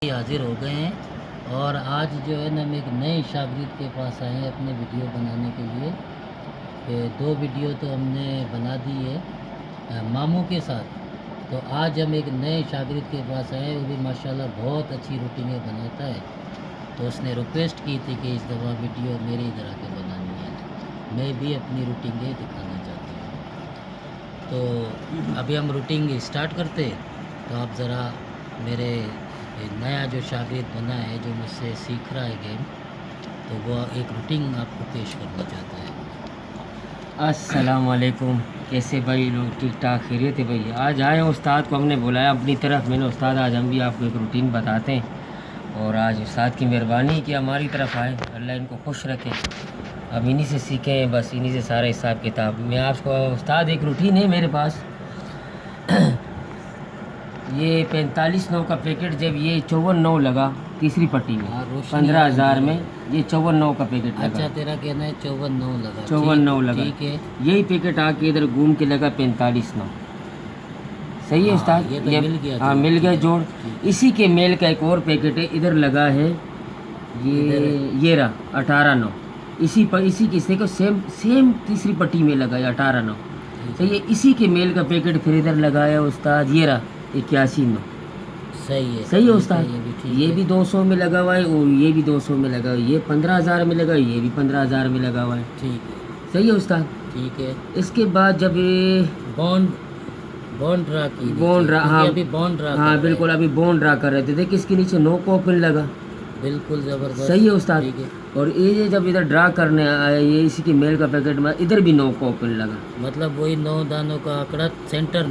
हाजिर हो गए हैं और आज जो है ना हम एक नए शागिर्द के पास आए हैं अपने वीडियो बनाने के लिए। दो वीडियो तो हमने बना दी है मामू के साथ। तो आज हम एक नए शागिर्द के पास आए हैं, वो भी माशाल्लाह बहुत अच्छी रूटीनें बनाता है। तो उसने रिक्वेस्ट की थी कि इस दफ़ा वीडियो मेरी तरह के बनानी है, मैं भी अपनी रूटीनें दिखाना चाहती हूँ। तो अभी हम रूटीन स्टार्ट करते। तो आप ज़रा मेरे नया जो शागिर्द बना है, जो मुझसे सीख रहा है गेम, तो वो एक रूटीन आपको पेश करना चाहता है। अस्सलाम वालेकुम। कैसे भाई लोग? ठीक ठाक खैरियत है भाई? आज आए हैं, उस्ताद को हमने बुलाया अपनी तरफ। मैंने उस्ताद आज हम भी आपको एक रूटीन बताते हैं, और आज उस्ताद की मेहरबानी कि हमारी तरफ आए। अल्लाह इनको खुश रखे। अब इन्हीं से सीखें, बस इन्हीं से सारा हिसाब किताब। मैं आपको उस्ताद एक रूटीन है मेरे पास। ये 45 9 का पैकेट, जब ये 54 9 लगा तीसरी पट्टी में 15,000 में, ये 54 9 का पैकेट लगा। अच्छा, तेरा कहना है 54 9 लगा। 54 9 लगा, ठीक है। यही पैकेट आके इधर घूम के लगा 45 9। सही है उस्ताद? ये तो मिल गया। हाँ, मिल गया जोड़। इसी के मेल का एक और पैकेट है, इधर लगा है ये रहा 18 9। इसी पर इसी की देखो, सेम तीसरी पट्टी में लगा है 18 9। तो ये इसी के मेल का पैकेट फिर इधर लगाया उस्ताद, ये रहा 81 9। सही है उस्ताद? ये भी 200 में लगा हुआ है, और ये भी 200 में लगा हुआ है। ये 15,000 में लगा, ये भी 15,000 में लगा हुआ है। ठीक है। सही है उस्ताद? ठीक है। इसके बाद जब ये बॉन्ड ड्रा की, हाँ अभी बॉन्ड ड्रा, हाँ बिल्कुल, अभी बॉन्ड ड्रा कर रहे थे। देख इसके नीचे 9 का ओपन लगा। बिल्कुल ज़बरदस्त। सही है उस्ताद? ठीक है। और ये जब इधर ड्रा करने आया, ये इसी के मेल का पैकेट में इधर भी 9 का ओपन लगा। मतलब वही 9 दानों का आंकड़ा, सेंटर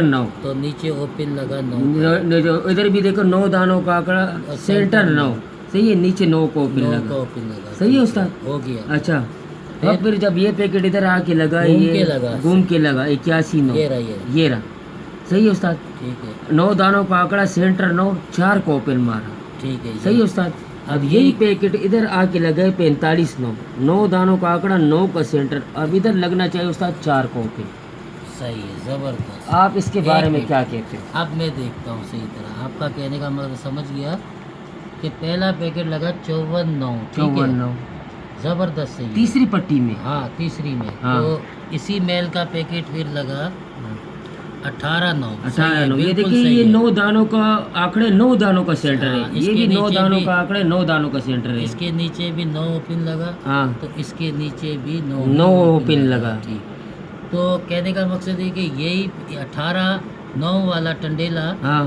9 तो नीचे ओपन लगा 9। इधर भी देखो 9 दानों का आंकड़ा, सेंटर 9। सही है, नीचे 9 का ओपन लगा। सही है उस्ताद? हो गया। अच्छा, अब फिर जब ये पैकेट इधर आके लगा, ये घूम के लगा 81 9। ये रहा। सही है उस्ताद? ठीक है। 9 दानों का आंकड़ा, सेंटर 9, 4 को ओपन मारा। ठीक है। सही है उस्ताद? अब यही पैकेट इधर आके लगे 45 9। 9 दानों का आंकड़ा, 9 का सेंटर। अब इधर लगना चाहिए उस्ताद 4 को ओपन। सही है, ज़बरदस्त। आप इसके बारे में क्या कहते हैं? अब मैं देखता हूँ सही तरह। आपका कहने का मतलब समझ गया कि पहला पैकेट लगा 54 9। 54 9 ज़बरदस्त। सही तीसरी पट्टी में। हाँ, तीसरी में। हाँ। तो इसी मेल का पैकेट फिर लगा 18 9। 18 9। ये देखिए, ये 9 दानों का आंकड़े, 9 दानों का सेंटर है। ये भी 9 दानों का आंकड़े, 9 दानों का सेंटर है। इसके नीचे भी 9 ओपन लगा। हाँ, तो इसके नीचे भी 9 ओपन लगा। ठीक। तो कहने का मकसद है कि यही 18 9 वाला टंडेला। हाँ,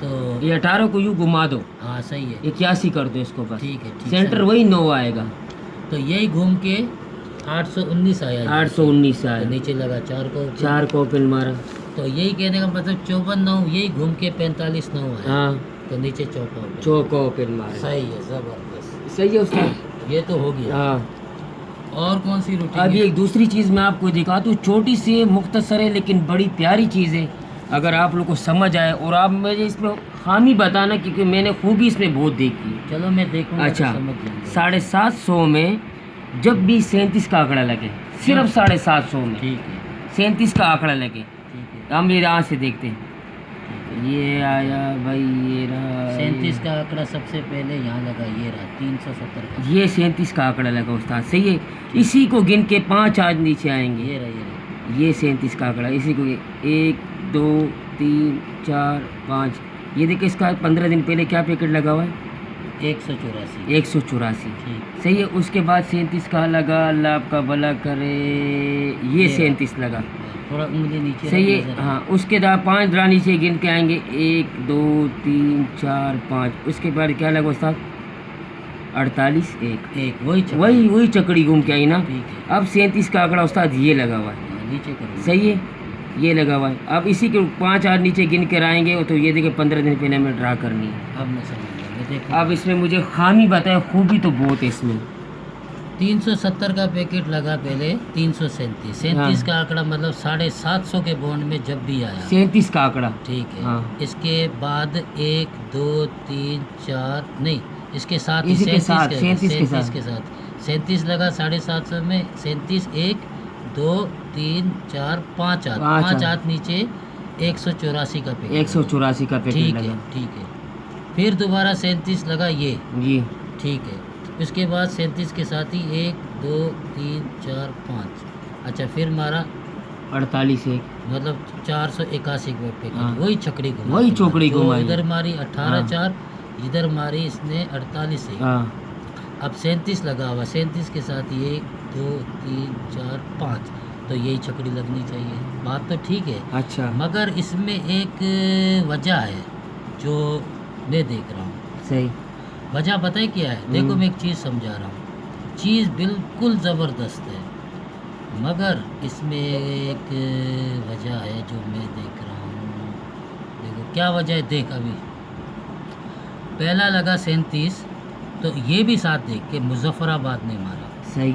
तो ये 18 को यूँ घुमा दो। हाँ, सही है। 81 कर दो इसको बस। ठीक है। सेंटर वही 9 आएगा। तो यही घूम के 819 आया। 819 आया। तो नीचे लगा 4 को ओपन मारा। तो यही कहने का मतलब 54 9, यही घूम के 45 9 आया। हाँ, तो नीचे चौका ओपन मारा। सही है, ज़बरदस्त। सही है उसका? ये तो हो गया। हाँ। और कौन सी रूटीन? अभी एक दूसरी चीज़ मैं आपको दिखाता हूँ, छोटी सी मुख्तसर है लेकिन बड़ी प्यारी चीज़ है। अगर आप लोग को समझ आए, और आप मुझे इसमें खामी बताना, क्योंकि मैंने खूबी इसमें बहुत देखी। चलो मैं देखूंगा। अच्छा, तो समझ जाऊंगा। 750 में जब भी 37 का आंकड़ा लगे, सिर्फ 750 में। ठीक है। 37 का आंकड़ा लगे, ठीक है। हम ये यहाँ से देखते हैं। ये आया भाई, ये रहा 37 का आंकड़ा सबसे पहले यहाँ लगा, ये रहा 370 का। ये 37 का आंकड़ा लगा उस्ताद। सही है? इसी को गिन के 5 आज नीचे आएंगे। ये रहा। ये 37 का आंकड़ा, इसी को 1 2 3 4 5। ये देखिए, इसका 15 दिन पहले क्या पैकेट लगा हुआ है? 184। 184। ठीक। सही है? उसके बाद 37 का लगा, अल्लाह आपका भला करे, ये 37 लगा। थोड़ा उंगली नीचे। सही है? हाँ। उसके बाद 5 ड्रा नीचे गिन के आएंगे, 1 2 3 4 5। उसके बाद क्या लगा उस्ताद? 48 1। वही चकड़ी घूम के आई ना। अब 37 का आंकड़ा उस्ताद ये लगा हुआ है। नीचे करो। सही है? ये लगा हुआ है। अब इसी के 5 आज नीचे गिन कर आएंगे, तो ये देखिए 15 दिन पहले हमें ड्रा करनी है। अब मैं समझ गया। अब इसमें मुझे खामी बताए, खूबी तो बहुत है इसमें। 370 का पैकेट लगा पहले, 337। 37 का आंकड़ा मतलब 750 के बॉन्ड में जब भी आया 37 का आंकड़ा। ठीक है। हाँ। इसके बाद 1 2 3 4 नहीं, इसके साथ इसी के साथ 37 के साथ 37 लगा 750 में। 37 1 2 3 4 5 हाथ नीचे 184 का पैकेट। 184 का पैकेट लगा। ठीक है। फिर दोबारा 37 लगा ये, जी ठीक है। उसके बाद 37 के साथ ही 1 2 3 4 5, अच्छा फिर मारा 48 एक, मतलब 481 पे हाँ। वही छकड़ी घुमा वही के चौकड़ी जो घुमाई। इधर मारी 18 हाँ। 4, इधर मारी इसने 48 एक। हाँ अब 37 लगा हुआ, 37 के साथ 1 2 3 4 5, तो यही छकड़ी लगनी चाहिए। बात तो ठीक है, अच्छा मगर इसमें एक वजह है जो मैं देख रहा हूँ। सही। वजह पता है क्या है? देखो मैं एक चीज़ समझा रहा हूँ, चीज़ बिल्कुल ज़बरदस्त है, मगर इसमें एक वजह है जो मैं देख रहा हूँ। देखो क्या वजह है, देख अभी पहला लगा 37, तो ये भी साथ देख के मुजफ्फराबाद ने मारा, सही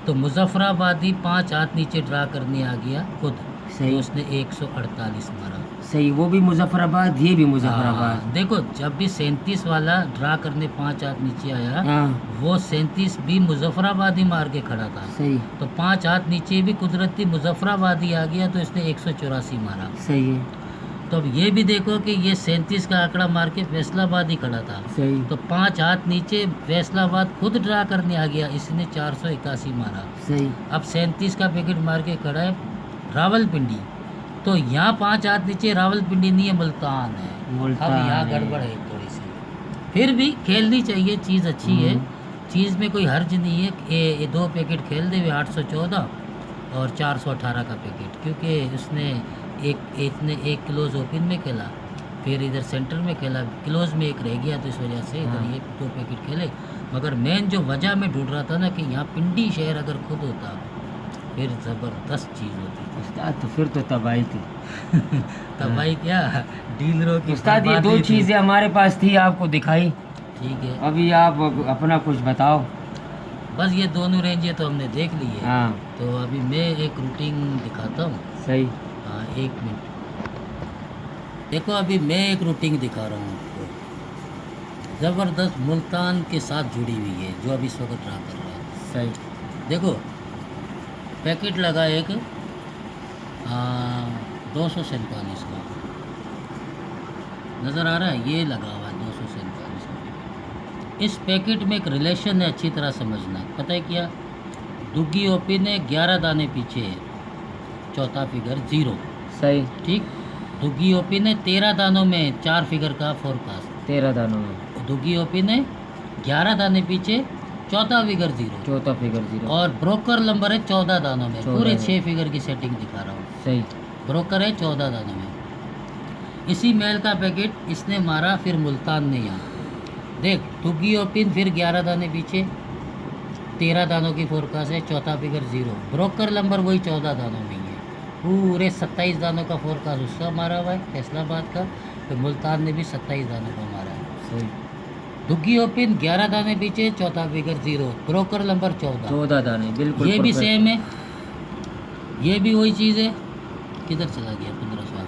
तो मुजफ्फराबादी 5 हाथ नीचे ड्रा करने आ गया खुद, सही। तो उसने 148 मारा। सही, वो भी मुजफ्फराबाद, ये भी मुजफ्फराबाद। हाँ, देखो जब भी 37 वाला ड्रा करने 5 हाथ नीचे आया, हाँ वो 37 भी मुजफ्फराबादी मार के खड़ा था, सही तो 5 हाथ नीचे भी कुदरती मुजफ्फराबादी आ गया, तो इसने 184 मारा। सही है। तो अब ये भी देखो कि ये 37 का आंकड़ा मार के फैसलाबाद ही खड़ा था, सही तो 5 हाथ नीचे फैसलाबाद खुद ड्रा करने आ गया, इसने 481 मारा। सही। अब 37 का विकेट मार के खड़ा है रावलपिंडी, तो यहाँ 5 हाथ नीचे रावलपिंडी नहीं है, मुल्तान है। अब मुल्तान यहाँ है। गड़बड़ है थोड़ी सी, फिर भी खेलनी चाहिए, चीज़ अच्छी है, चीज़ में कोई हर्ज नहीं है। ये 2 पैकेट खेल दे हुए 814 और 418 का पैकेट, क्योंकि उसने इसने एक क्लोज ओपन में खेला, फिर इधर सेंटर में खेला, क्लोज में एक रह गया, तो इस वजह से इधर ये 2 पैकेट खेले। मगर मेन जो वजह मैं ढूंढ रहा था ना, कि यहाँ पिंडी शहर अगर खुद होता फिर ज़बरदस्त चीज़ होती। उस्ताद तो फिर तो तबाही थी। तब भाई क्या डीलरों की उस्ताद ये 2 बर्बादी थी। चीज़ें हमारे पास थी, आपको दिखाई। ठीक है, अभी आप अपना कुछ बताओ। बस ये दोनों रेंजें तो हमने देख ली है। हाँ तो अभी मैं एक रूटीन दिखाता हूँ। सही। हाँ 1 मिनट, देखो अभी मैं एक रूटीन दिखा रहा हूँ आपको, ज़बरदस्त मुल्तान के साथ जुड़ी हुई है, जो अभी इस वक्त ड्रा कर रहा है। सही। देखो पैकेट लगा एक 247 का, नज़र आ रहा है, ये लगा हुआ है 247 का। इस पैकेट में एक रिलेशन है, अच्छी तरह समझना। पता है क्या, दुग्गी ओपन है, 11 दाने पीछे है, चौथा फिगर 0, सही। ठीक। दुग्गी ओपन है 13 दानों में, 4 फिगर का फोरकास्ट। 13 दानों में। दुग्गी ओपन है 11 दाने पीछे, चौथा फिगर 0, चौथा फिगर 0। और ब्रोकर नंबर है 14 दानों में, 14 पूरे में। 6 फिगर की सेटिंग दिखा रहा हूँ। सही। ब्रोकर है 14 दानों में। इसी मेल का पैकेट इसने मारा, फिर मुल्तान ने यहाँ देख, दुग्गी ओपन, फिर 11 दाने पीछे, 13 दानों की फोरकास्ट है, चौथा फिगर 0, ब्रोकर नंबर वही 14 दानों में ही है, पूरे 27 दानों का फोरकास्ट उसका मारा हुआ है फैसलाबाद का, फिर मुल्तान ने भी 27 दानों का मारा है। सही। दुग्गी ओपन 11 दाने पीछे, चौथा फिगर 0, ब्रोकर नंबर 14, 14 दाने बिल्कुल ये भी perfect। सेम है, ये भी वही चीज़ है। किधर चला गया 1500?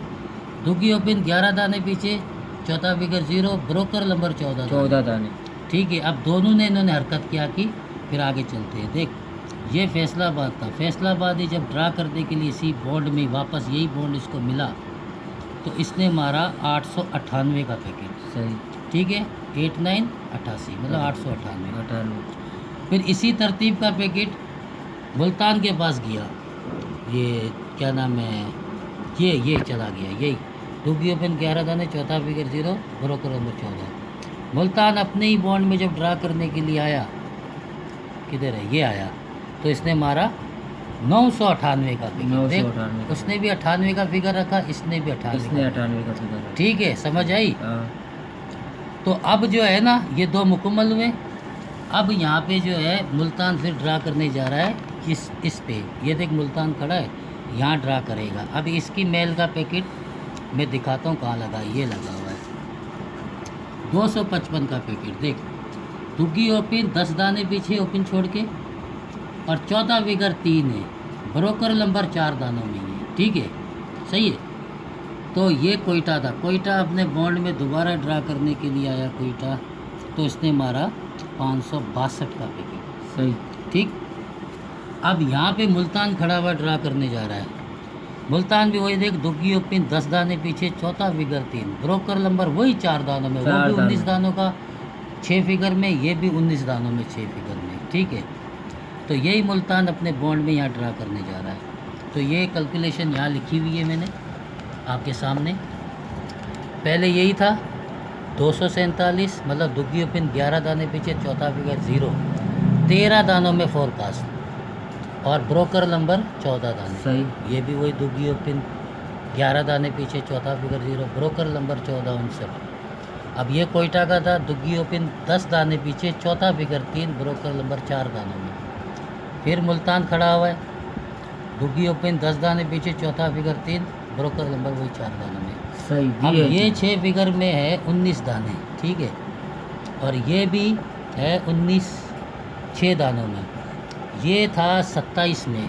दुग्गी ओपन 11 दाने पीछे, चौथा फिगर 0, ब्रोकर नंबर 14 14 दाने। ठीक है। अब दोनों ने इन्होंने हरकत क्या की, फिर आगे चलते हैं। देख ये फैसलाबाद था, फैसलाबाद ही जब ड्रा करने के लिए इसी बॉन्ड में वापस यही बॉन्ड इसको मिला, तो इसने मारा 898 का पैकेट। सही। ठीक है, 8988 मतलब 898। 98। फिर इसी तरतीब का पैकेट मुल्तान के पास गया, ये क्या नाम है, ये चला गया, यही दुग्गी ओपन 11 दाने, चौथा फिगर 0, ब्रोकर नंबर 14। मुल्तान अपने ही बॉन्ड में जब ड्रा करने के लिए आया, किधर है, ये आया, तो इसने मारा 998 का फिगर। 998 देख उसने भी 98 का फिगर रखा, इसने भी 98 इसने का। 98 का फिगर रखा। ठीक है, समझ आई। हाँ। तो अब जो है ना, ये 2 मुकम्मल हुए। अब यहाँ पे जो है मुल्तान फिर ड्रा करने जा रहा है, इस पे ये देख मुल्तान खड़ा है, यहाँ ड्रा करेगा। अब इसकी मेल का पैकेट मैं दिखाता हूँ कहाँ लगा, ये लगा हुआ है 255 का पैकेट। देख दुग्गी ओपन 10 दाने पीछे ओपन छोड़ के, और चौथा फिगर 3 है, ब्रोकर नंबर 4 दानों में ही है। ठीक है, सही है। तो ये कोयटा था, कोयटा अपने बॉन्ड में दोबारा ड्रा करने के लिए आया कोयटा, तो इसने मारा 562 का पैकेट। सही। ठीक। अब यहाँ पे मुल्तान खड़ा हुआ ड्रा करने जा रहा है, मुल्तान भी वही देख, दुग्गी ओपन 10 दाने पीछे, चौथा फिगर 3, ब्रोकर नंबर वही 4 दानों में, वो चार भी 19 दानों। दानों का 6 फिगर में, ये भी 19 दानों में 6 फिगर में, ठीक है। तो यही मुल्तान अपने बॉन्ड में यहाँ ड्रा करने जा रहा है। तो ये कैलकुलेशन यहाँ लिखी हुई है मैंने आपके सामने। पहले यही था 247, मतलब दुग्गी ओपन 11 दाने पीछे, चौथा फिगर 0, 13 दानों में फोरकास्ट, और ब्रोकर नंबर 14 दाने। सही। ये भी वही दुग्गी ओपन 11 दाने पीछे, चौथा फिगर 0, ब्रोकर नंबर 14 59। अब ये कोयटा का था, दुग्गी ओपन 10 दाने पीछे, चौथा फिगर 3, ब्रोकर नंबर 4 दानों में। फिर मुल्तान खड़ा हुआ है, दुग्गी ओपन 10 दाने पीछे, चौथा फिगर 3, ब्रोकर नंबर वही 4 दानों में। सही। अब VIP। ये 6 फिगर में है 19 दाने, ठीक है, और ये भी है 19 6 दानों में। ये था 27 में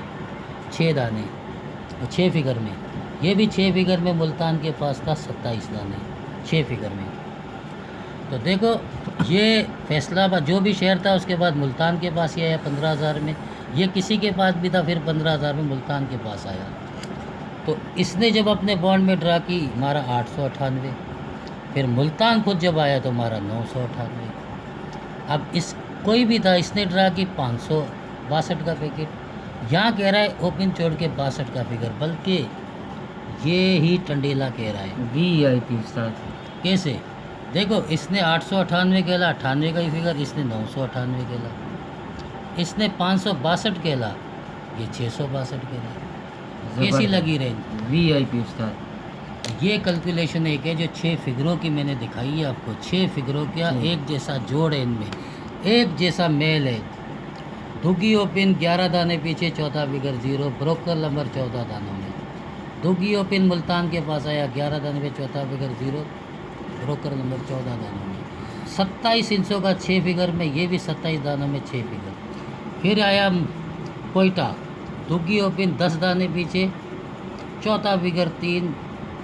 6 दाने, और 6 फिगर में, ये भी 6 फिगर में मुल्तान के पास था 27 दाने 6 फिगर में। तो देखो ये फैसलाबाद जो भी शहर था, उसके बाद मुल्तान के पास ये आया 15,000 में, ये किसी के पास भी था, फिर 15,000 में मुल्तान के पास आया। तो इसने जब अपने बॉन्ड में ड्रा की मारा 898, फिर मुल्तान खुद जब आया तो मारा 998। अब इस कोई भी था, इसने ड्रा की 562 का पैकेट, यहाँ कह रहा है ओपन छोड़ के 62 का फिगर, बल्कि ये ही टंडेला कह रहा है। VIP उस्ताद। कैसे? देखो इसने 898 केला, 98 का ही फिगर, इसने 998 केला, इसने 562 केला, ये 662 केला। कैसी जबरदस्त। लगी रेंज? VIP उस्ताद। ये कैलकुलेशन एक है जो 6 फिगरों की मैंने दिखाई है आपको, 6 फिगरों का एक जैसा जोड़ है, इनमें एक जैसा मेल है। दुग्गी ओपन 11 दाने पीछे, चौथा फिगर 0, ब्रोकर नंबर 14 दानों में। दुग्गी ओपन मुल्तान के पास आया 11 दाने पे, चौथा फिगर 0, ब्रोकर नंबर 14 दानों में। 27 इंचों का 6 फिगर में, ये भी 27 दानों में 6 फिगर। फिर आया कोयटा, दुग्गी ओपन 10 दाने पीछे, चौथा फिगर 3,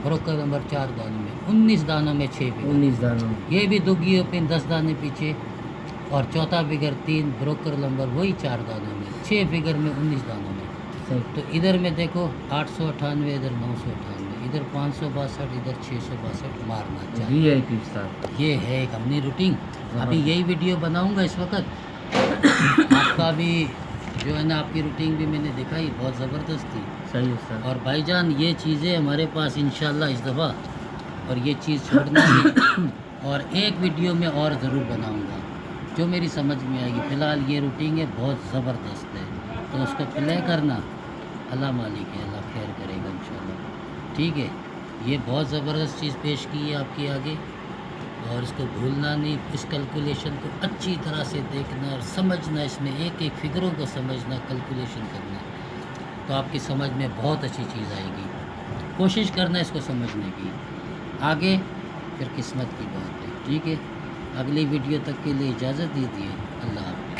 ब्रोकर नंबर 4 दानों में, 19 दानों में 6 फिगर। 19 दानों। ये भी दुग्गी ओपन 10 दाने पीछे, और चौथा फिगर 3, ब्रोकर नंबर वही 4 दानों में, 6 फिगर में 19 दानों में। सही। तो इधर में देखो 898, इधर 998, इधर 562, इधर 662 मारना चाहिए। VIP उस्ताद। ये है एक अपनी रूटीन। अभी यही वीडियो बनाऊंगा इस वक्त। आपका भी जो है ना, आपकी रूटीन भी मैंने दिखाई, बहुत ज़बरदस्त थी। सही उस्ताद। और भाईजान ये चीज़ें हमारे पास इंशाल्लाह इस दफ़ा, और ये चीज़ छोड़ना नहीं, और एक वीडियो में और ज़रूर बनाऊंगा जो मेरी समझ में आएगी। फ़िलहाल ये रूटीन है, बहुत ज़बरदस्त है, तो उसको प्ले करना, अल्लाह मालिक है, अल्लाह खैर करेगा इंशाल्लाह, ठीक है। ये बहुत ज़बरदस्त चीज़ पेश की है आपके आगे, और इसको भूलना नहीं। इस कैलकुलेशन को अच्छी तरह से देखना और समझना, इसमें एक एक फिगरों को समझना, कैलकुलेशन करना, तो आपकी समझ में बहुत अच्छी चीज़ आएगी। कोशिश करना इसको समझने की, आगे फिर किस्मत की बात है, ठीक है। अगली वीडियो तक के लिए इजाज़त दीजिए, अल्लाह हाफ़िज़।